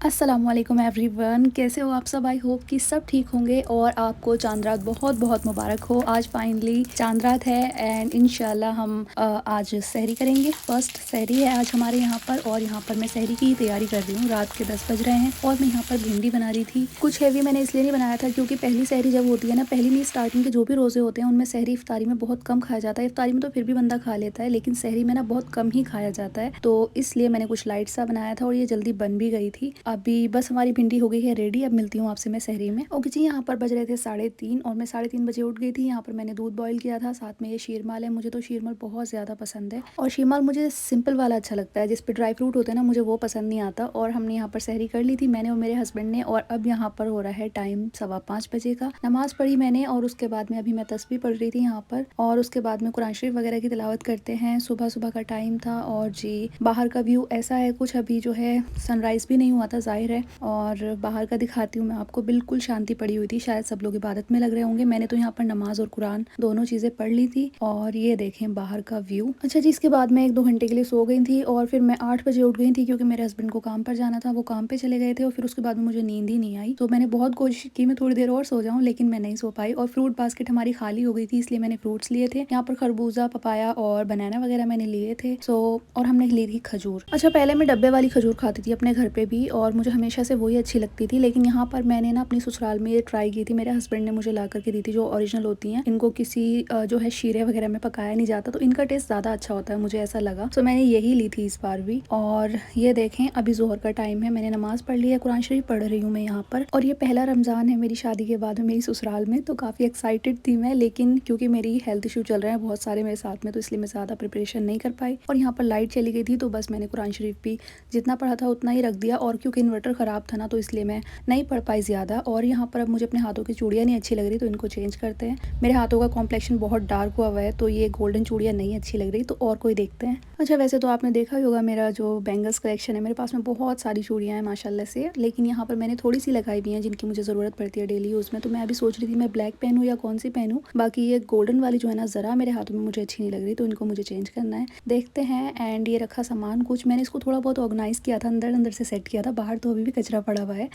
अस्सलामुअलैकुम एवरीवन, कैसे हो आप सब। आई होप कि सब ठीक होंगे और आपको चांद रात बहुत बहुत मुबारक हो। आज फाइनली चांद रात है एंड इंशाल्लाह हम आज सहरी करेंगे। फर्स्ट सहरी है आज हमारे यहाँ पर और यहाँ पर मैं सहरी की तैयारी कर रही हूँ। रात के 10 बज रहे हैं और मैं यहाँ पर भिंडी बना रही थी। कुछ हैवी मैंने इसलिए नहीं बनाया था क्योंकि पहली सहरी जब होती है ना, पहली नहीं स्टार्टिंग के जो भी रोज़े होते हैं उनमें सहरी इफ्तारी में बहुत कम खाया जाता है। इफ्तारी में तो फिर भी बंदा खा लेता है लेकिन सहरी में ना बहुत कम ही खाया जाता है, तो इसलिए मैंने कुछ लाइट सा बनाया था और ये जल्दी बन भी गई थी। अभी बस हमारी भिंडी हो गई है रेडी। अब मिलती हूँ आपसे मैं सहरी में। ओके जी, यहाँ पर बज रहे थे 3:30 और मैं 3:30 बजे उठ गई थी। यहाँ पर मैंने दूध बॉईल किया था, साथ में ये शीरमाल है। मुझे तो शीरमाल बहुत ज़्यादा पसंद है और शीरमाल मुझे सिंपल वाला अच्छा लगता है, जिस पे ड्राई फ्रूट होते हैं ना, मुझे वो पसंद नहीं आता। और हमने यहाँ पर सहरी कर ली थी, मैंने और मेरे हस्बैंड ने। और अब यहाँ पर हो रहा है टाइम 5:15 बजे का। नमाज़ पढ़ी मैंने और उसके बाद में अभी मैं तस्बीह पढ़ रही थी यहाँ पर, और उसके बाद में कुरान शरीफ वगैरह की तिलावत करते हैं। सुबह सुबह का टाइम था और जी बाहर का व्यू ऐसा है कुछ, अभी जो है सनराइज़ भी नहीं हुआ था ज़ाहिर है। और बाहर का दिखाती हूँ मैं आपको, बिल्कुल शांति पड़ी हुई थी। शायद सब लोग इबादत में लग रहे होंगे। मैंने तो यहाँ पर नमाज और कुरान दोनों चीज़ें पढ़ ली थी। और ये देखें बाहर का व्यू। अच्छा जी, इसके बाद मैं 1-2 घंटे के लिए सो गई थी और फिर मैं 8 बजे उठ गई थी क्योंकि मेरे हस्बैंड को काम पर जाना था। वो काम पे चले गए थे और फिर उसके बाद में मुझे नींद ही नहीं आई। तो मैंने बहुत कोशिश की मैं थोड़ी देर और सो जाऊँ, लेकिन मैं नहीं सो पाई। और फ्रूट बास्केट हमारी खाली हो गई थी, इसलिए मैंने फ्रूट्स लिए थे। यहाँ पर खरबूजा, पपाया और बनाना वगैरह मैंने लिए थे। और हमने ली थी खजूर। अच्छा, पहले मैं डब्बे वाली खजूर खाती थी अपने घर पे भी और मुझे हमेशा से वही अच्छी लगती थी, लेकिन यहाँ पर मैंने ना अपनी ससुराल में ये ट्राई की थी। मेरे हस्बैंड ने मुझे ला करके दी थी, जो ओरिजिनल होती हैं। इनको किसी जो है शीरे वगैरह में पकाया नहीं जाता, तो इनका टेस्ट ज़्यादा अच्छा होता है, मुझे ऐसा लगा। तो मैंने यही ली थी इस बार भी। और ये देखें अभी जोहर का टाइम है, मैंने नमाज पढ़ ली है, कुरान शरीफ पढ़ रही हूँ मैं यहाँ पर। और ये पहला रमज़ान है मेरी शादी के बाद में मेरी ससुराल में, तो काफ़ी एक्साइटेड थी मैं। लेकिन क्योंकि मेरी हेल्थ इशू चल रहे हैं बहुत सारे मेरे साथ में, तो इसलिए मैं ज़्यादा प्रिपरेशन नहीं कर पाई। और यहाँ पर लाइट चली गई थी, तो बस मैंने कुरान शरीफ भी जितना पढ़ा था उतना ही रख दिया। और क्योंकि इन्वर्टर ख़राब था ना, तो इसलिए मैं नहीं पढ़ पाई ज़्यादा। और यहाँ पर अब मुझे अपने हाथों की चूड़ियाँ नहीं अच्छी लग रही, तो इनको चेंज करते हैं। मेरे हाथों का कॉम्प्लेक्शन बहुत डार्क हुआ है, तो ये गोल्डन चूड़ियाँ नहीं अच्छी लग रही, तो और कोई देखते हैं। अच्छा, वैसे तो आपने देखा ही होगा मेरा जो बैंगल्स कलेक्शन है, मेरे पास में बहुत सारी चूड़ियाँ हैं माशाल्लाह से। लेकिन यहाँ पर मैंने थोड़ी सी लगाई हुई हैं जिनकी मुझे ज़रूरत पड़ती है डेली यूज़ में। तो मैं अभी सोच रही थी मैं ब्लैक पहनूँ या कौन सी पहनूँ। बाकी ये गोल्डन वाली जो है ना, ज़रा मेरे हाथों में मुझे अच्छी नहीं लग रही, तो इनको मुझे चेंज करना है। देखते हैं। एंड ये रखा सामान कुछ, मैंने इसको थोड़ा बहुत ऑर्गेनाइज़ किया था, अंदर अंदर से सेट किया था। बाहर तो अभी भी कचरा पड़ा हुआ है।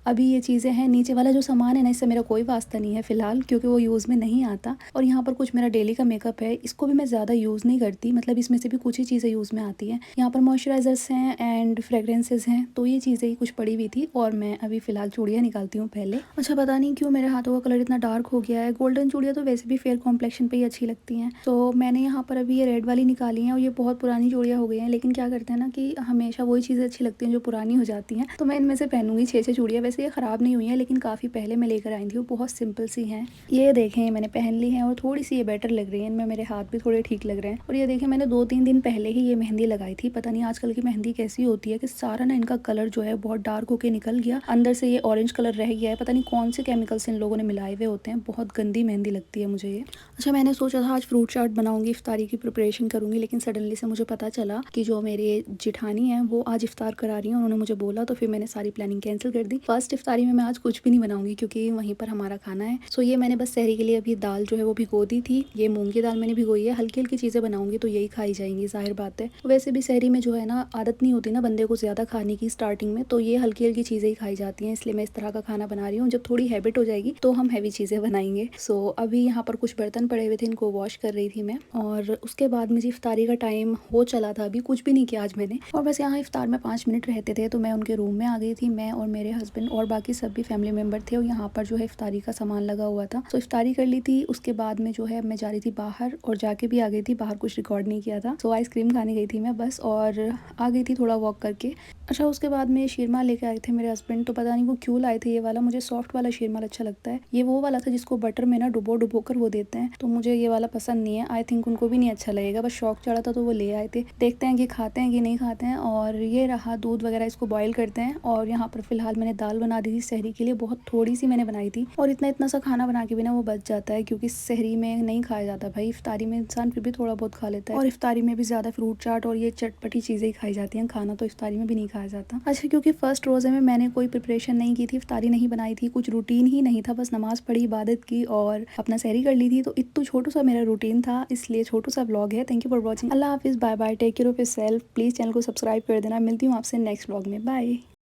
अभी ये चीज़ें हैं। नीचे वाला जो सामान है ना, इससे मेरा कोई वास्ता नहीं है फ़िलहाल, क्योंकि वो यूज़ में नहीं आता। और यहाँ पर कुछ मेरा डेली का मेकअप है, इसको भी मैं ज़्यादा यूज़ नहीं करती, मतलब इसमें से भी कुछ ही चीज़ें यूज़ में आती हैं। यहाँ पर मॉइस्चराइज़र्स हैं एंड फ्रेगरेंसेस हैं, तो ये चीज़ें ही कुछ पड़ी हुई थी। और मैं अभी फ़िलहाल चूड़ियाँ निकालती हूँ पहले। अच्छा, पता नहीं क्यों मेरे हाथों का कलर इतना डार्क हो गया है। गोल्डन चूड़ियाँ तो वैसे भी फेयर कॉम्प्लेक्शन पे ही अच्छी लगती हैं, तो मैंने यहाँ पर अभी ये रेड वाली निकाली हैं। और ये बहुत पुरानी चूड़ियाँ हो गई हैं, लेकिन क्या करते हैं ना कि हमेशा वही चीज़ें अच्छी लगती हैं जो पुरानी हो जाती हैं। तो मैं इनमें से पहनूंगी 6-6 चूड़ियाँ। वैसे ये ख़राब नहीं हुई हैं, लेकिन काफ़ी पहले मैं लेकर आई थी, वो बहुत सिंपल सी हैं। ये देखें मैंने पहन ली हैं और थोड़ी सी ये बेटर लग रही है, इनमें मेरे हाथ भी थोड़े ठीक लग रहे हैं। और ये देखें मैंने 2-3 दिन पहले ही ये मेहंदी लगाई थी। पता नहीं आजकल की मेहंदी कैसी होती है कि सारा ना इनका कलर जो है बहुत डार्क होके निकल गया, अंदर से ये ऑरेंज कलर रह गया है। पता नहीं कौन से केमिकल्स इन लोगों ने मिलाए हुए होते हैं, बहुत गंदी मेहंदी लगती है मुझे ये। अच्छा, मैंने सोचा था आज फ्रूट चाट बनाऊंगी, इफ्तारी की प्रिपरेशन करूंगी, लेकिन सडनली से मुझे पता चला कि जो मेरे जिठानी है वो आज इफ्तार करा रही हैं, उन्होंने मुझे बोला, तो फिर मैंने सारी प्लानिंग कैंसिल कर दी। फर्स्ट इफ्तारी में मैं आज कुछ भी नहीं बनाऊंगी क्योंकि वहीं पर हमारा खाना है। ये मैंने बस सहरी के लिए अभी दाल जो है वो भिगो दी थी। ये मूंग की दाल मैंने भिगोई है। हल्की हल्की चीज़ें बनाऊंगी तो यही खाई जाएंगी, जाहिर बात है। वैसे भी सहरी में जो है ना, आदत नहीं होती ना बंदे को ज़्यादा खाने की स्टार्टिंग में, तो ये हल्की हल्की चीज़ें ही खाई जाती हैं, इसलिए मैं इस तरह का खाना बना रही हूँ। जब थोड़ी हैबिट हो जाएगी तो हम हैवी चीज़ें बनाएंगे। अभी यहाँ पर कुछ बर्तन पड़े हुए थे, इनको वॉश कर रही थी मैं। और उसके बाद मुझे इफ्तारी का टाइम हो चला था, अभी कुछ भी नहीं किया आज मैंने। और बस यहाँ इफ्तार में 5 मिनट रहते थे, तो मैं उनके रूम में आ गई थी। मैं और मेरे हस्बैंड और बाकी सब भी फैमिली मेम्बर थे, और यहाँ पर जो है इफ्तारी का सामान लगा हुआ था। इफ्तारी कर ली थी। उसके बाद में जो है मैं जा रही थी बाहर, और जाके भी आ गई थी। बाहर कुछ रिकॉर्ड नहीं किया था, आइसक्रीम खाने गई थी मैं बस, और आ गई थी थोड़ा वॉक करके। अच्छा, उसके बाद में शीरमाल लेके आए थे मेरे हस्बैंड, तो पता नहीं वो क्यों लाए थे ये वाला। मुझे सॉफ्ट वाला शीरमाल अच्छा लगता है, ये वो वाला था जिसको बटर में ना डुबो डुबो कर वो देते हैं, तो मुझे ये वाला पसंद नहीं है। आई थिंक उनको भी नहीं अच्छा लगेगा, बस शौक चढ़ा था तो वो ले आए थे। देखते हैं कि खाते हैं कि नहीं खाते हैं। और ये रहा दूध वगैरह, इसको बॉईल करते हैं। और यहाँ पर फिलहाल मैंने दाल बना दी थी सहरी के लिए, बहुत थोड़ी सी मैंने बनाई थी। और इतना इतना सा खाना बना के भी ना वो बच जाता है, क्योंकि सहरी में नहीं खाया जाता भाई। इफ्तारी में इंसान फिर भी थोड़ा बहुत खा लेता है, और इफ्तारी में भी ज़्यादा फ्रूट चाट और ये चटपटी चीज़ें ही खाई जाती हैं, खाना तो इफ्तारी में भी नहीं खाया जाता। अच्छा, क्योंकि फर्स्ट रोज़े में मैंने कोई प्रिपरेशन नहीं की थी, इफ्तारी नहीं बनाई थी, कुछ रूटीन ही नहीं था, बस नमाज़ पढ़ी, इबादत की और अपना सहरी कर ली थी। तो इतना छोटू सा मेरा रूटीन था, इसलिए छोटू सा ब्लॉग है। Thank you for watching. अल्लाह हाफिज़, bye bye, take care of yourself. Please channel को सब्सक्राइब कर देना। मिलती हूँ आपसे नेक्स्ट ब्लॉग में, बाय।